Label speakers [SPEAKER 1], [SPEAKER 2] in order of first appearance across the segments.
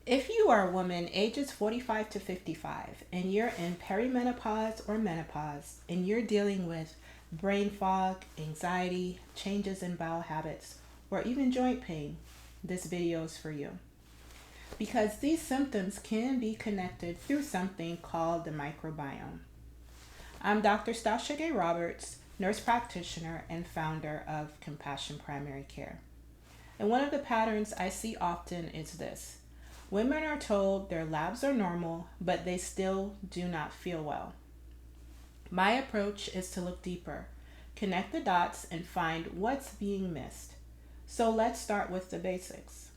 [SPEAKER 1] If you are a woman ages 45 to 55 and you're in perimenopause or menopause and you're dealing with brain fog, anxiety, changes in bowel habits, or even joint pain, this video is for you. Because these symptoms can be connected through something called the microbiome. I'm Dr. Stasha-Gae Roberts, nurse practitioner and founder of Compassion Primary Care. And one of the patterns I see often is this: women are told their labs are normal, but they still do not feel well. My approach is to look deeper, connect the dots, and find what's being missed. So let's start with the basics.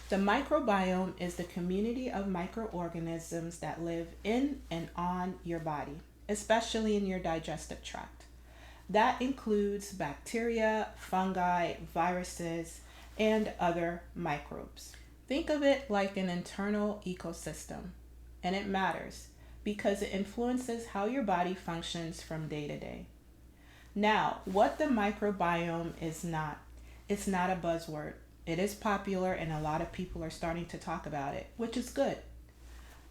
[SPEAKER 1] The microbiome is the community of microorganisms that live in and on your body, especially in your digestive tract. That includes bacteria, fungi, viruses, and other microbes. Think of it like an internal ecosystem, and it matters because it influences how your body functions from day to day. Now, what the microbiome is not, it's not a buzzword. It is popular and a lot of people are starting to talk about it, which is good.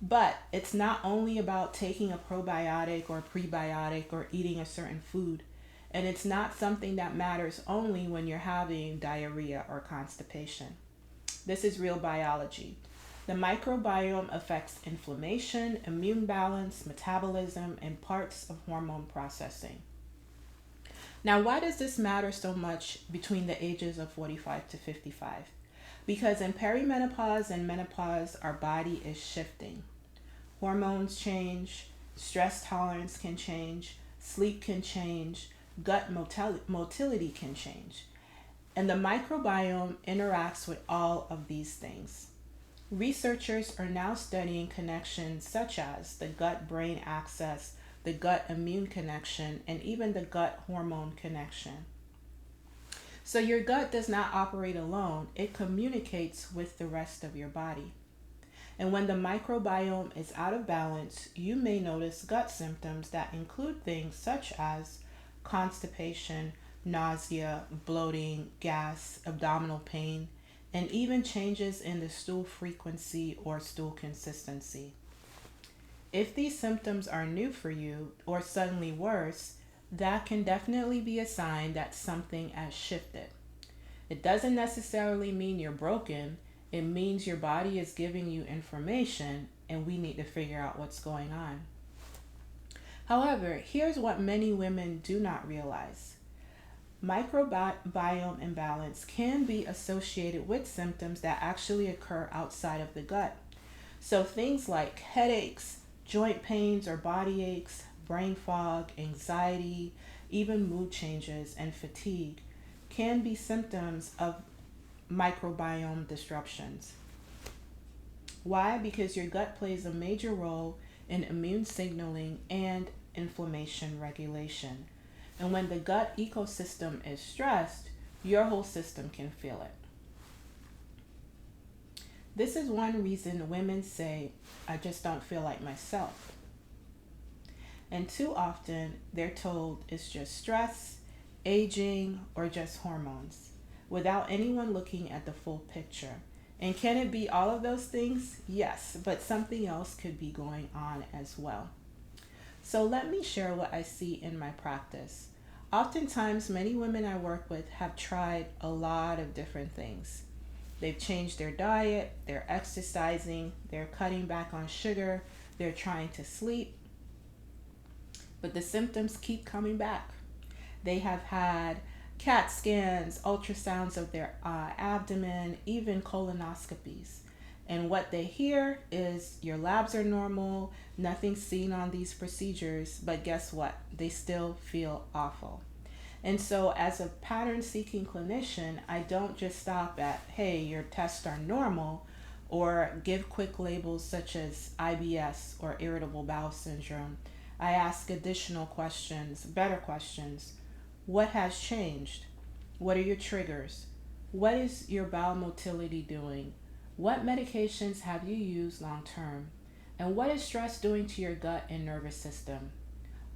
[SPEAKER 1] But it's not only about taking a probiotic or prebiotic or eating a certain food. And it's not something that matters only when you're having diarrhea or constipation. This is real biology. The microbiome affects inflammation, immune balance, metabolism, and parts of hormone processing. Now, why does this matter so much between the ages of 45 to 55? Because in perimenopause and menopause, our body is shifting. Hormones change, stress tolerance can change, sleep can change, gut motility can change. And the microbiome interacts with all of these things. Researchers are now studying connections such as the gut brain axis, the gut immune connection, and even the gut hormone connection. So your gut does not operate alone, it communicates with the rest of your body. And when the microbiome is out of balance, you may notice gut symptoms that include things such as constipation, nausea, bloating, gas, abdominal pain, and even changes in the stool frequency or stool consistency. If these symptoms are new for you or suddenly worse, that can definitely be a sign that something has shifted. It doesn't necessarily mean you're broken. It means your body is giving you information and we need to figure out what's going on. However, here's what many women do not realize. Microbiome imbalance can be associated with symptoms that actually occur outside of the gut. So things like headaches, joint pains or body aches, brain fog, anxiety, even mood changes and fatigue can be symptoms of microbiome disruptions. Why? Because your gut plays a major role in immune signaling and inflammation regulation. And when the gut ecosystem is stressed, your whole system can feel it. This is one reason women say, I just don't feel like myself. And too often, they're told it's just stress, aging, or just hormones, without anyone looking at the full picture. And can it be all of those things? Yes, but something else could be going on as well. So let me share what I see in my practice. Oftentimes, many women I work with have tried a lot of different things. They've changed their diet, they're exercising, they're cutting back on sugar, they're trying to sleep, but the symptoms keep coming back. They have had CAT scans, ultrasounds of their abdomen, even colonoscopies. And what they hear is your labs are normal, nothing's seen on these procedures, but guess what? They still feel awful. And so, as a pattern seeking clinician, I don't just stop at, hey, your tests are normal, or give quick labels such as IBS or irritable bowel syndrome. I ask additional questions, better questions. What has changed? What are your triggers? What is your bowel motility doing? What medications have you used long term? And what is stress doing to your gut and nervous system?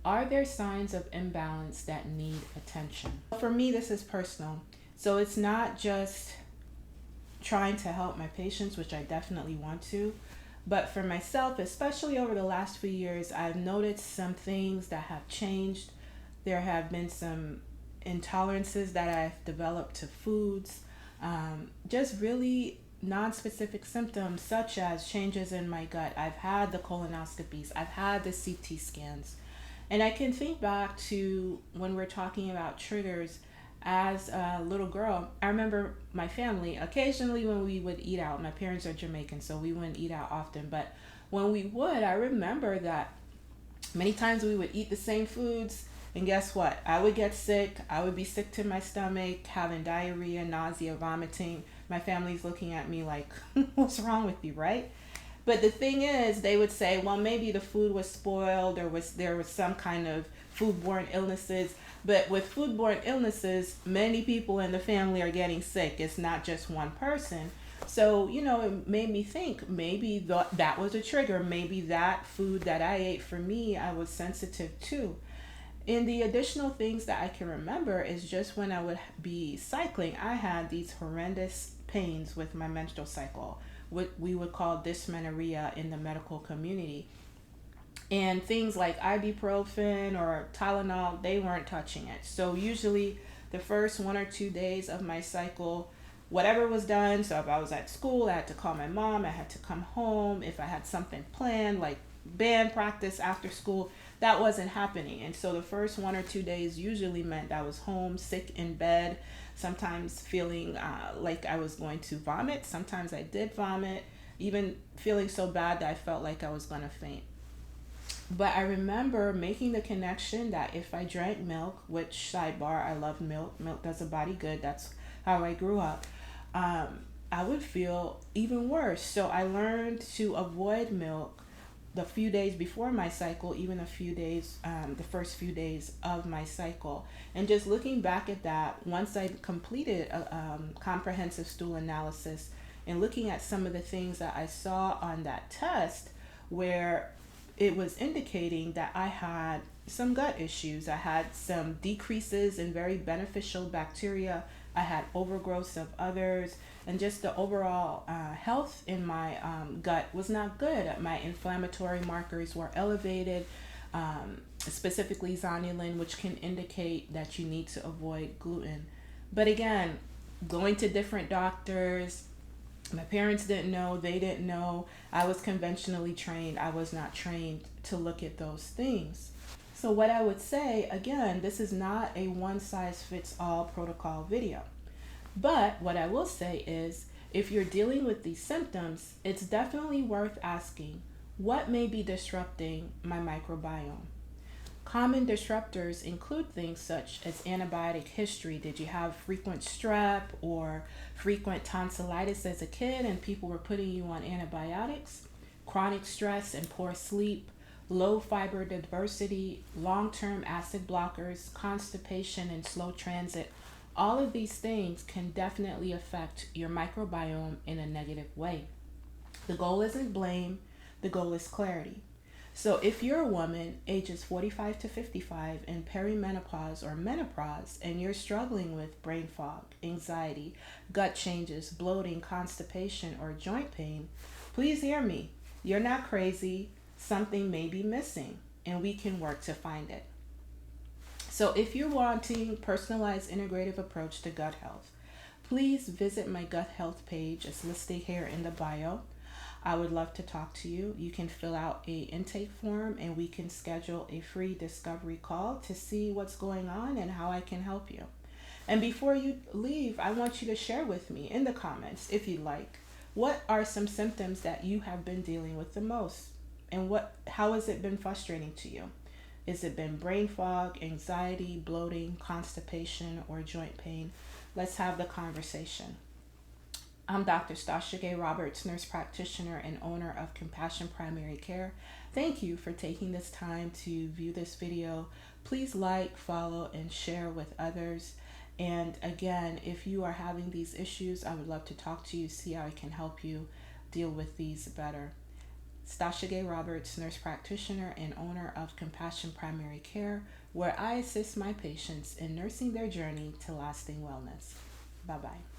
[SPEAKER 1] Are there signs of imbalance that need attention? For me, this is personal. So it's not just trying to help my patients, which I definitely want to. But for myself, especially over the last few years, I've noticed some things that have changed. There have been some intolerances that I've developed to foods, just really non-specific symptoms such as changes in my gut. I've had the colonoscopies, I've had the CT scans, and I can think back to when we're talking about triggers. As a little girl, I remember my family, occasionally when we would eat out, my parents are Jamaican, so we wouldn't eat out often, but when we would, I remember that many times we would eat the same foods, and guess what? I would get sick. I would be sick to my stomach, having diarrhea, nausea, vomiting. My family's looking at me like, what's wrong with you, right? But the thing is, they would say, well, maybe the food was spoiled, or there was some kind of foodborne illnesses. But with foodborne illnesses, many people in the family are getting sick. It's not just one person. So, it made me think maybe that was a trigger. Maybe that food that I ate, for me, I was sensitive to. And the additional things that I can remember is just when I would be cycling, I had these horrendous pains with my menstrual cycle, what we would call dysmenorrhea in the medical community. And things like ibuprofen or Tylenol, they weren't touching it. So usually the first 1 or 2 days of my cycle, whatever was done, so if I was at school, I had to call my mom, I had to come home. If I had something planned, like band practice after school, that wasn't happening. And so the first 1 or 2 days usually meant I was home, sick in bed, sometimes feeling like I was going to vomit. Sometimes I did vomit, even feeling so bad that I felt like I was going to faint. But I remember making the connection that if I drank milk, which, sidebar, I love milk. Milk does a body good. That's how I grew up. I would feel even worse. So I learned to avoid milk the few days before my cycle, even the first few days of my cycle. And just looking back at that, once I completed a comprehensive stool analysis and looking at some of the things that I saw on that test, where it was indicating that I had some gut issues. I had some decreases in very beneficial bacteria. I had overgrowth of others, and just the overall health in my gut was not good. My inflammatory markers were elevated, specifically zonulin, which can indicate that you need to avoid gluten. But again, going to different doctors, my parents didn't know, they didn't know. I was conventionally trained. I was not trained to look at those things. So what I would say, again, this is not a one-size-fits-all protocol video. But what I will say is, if you're dealing with these symptoms, it's definitely worth asking, what may be disrupting my microbiome? Common disruptors include things such as antibiotic history. Did you have frequent strep or frequent tonsillitis as a kid and people were putting you on antibiotics? Chronic stress and poor sleep, low fiber diversity, long-term acid blockers, constipation and slow transit. All of these things can definitely affect your microbiome in a negative way. The goal isn't blame, the goal is clarity. So if you're a woman ages 45 to 55 in perimenopause or menopause and you're struggling with brain fog, anxiety, gut changes, bloating, constipation, or joint pain, please hear me. You're not crazy. Something may be missing and we can work to find it. So if you're wanting personalized integrative approach to gut health, please visit my gut health page. It's listed here in the bio. I would love to talk to you. You can fill out a intake form and we can schedule a free discovery call to see what's going on and how I can help you. And before you leave, I want you to share with me in the comments, if you'd like, what are some symptoms that you have been dealing with the most? And how has it been frustrating to you? Has it been brain fog, anxiety, bloating, constipation, or joint pain? Let's have the conversation. I'm Dr. Stasha-Gae Roberts, nurse practitioner and owner of Compassion Primary Care. Thank you for taking this time to view this video. Please like, follow, and share with others. And again, if you are having these issues, I would love to talk to you, see how I can help you deal with these better. Stasha-Gae Roberts, nurse practitioner and owner of Compassion Primary Care, where I assist my patients in nursing their journey to lasting wellness. Bye-bye.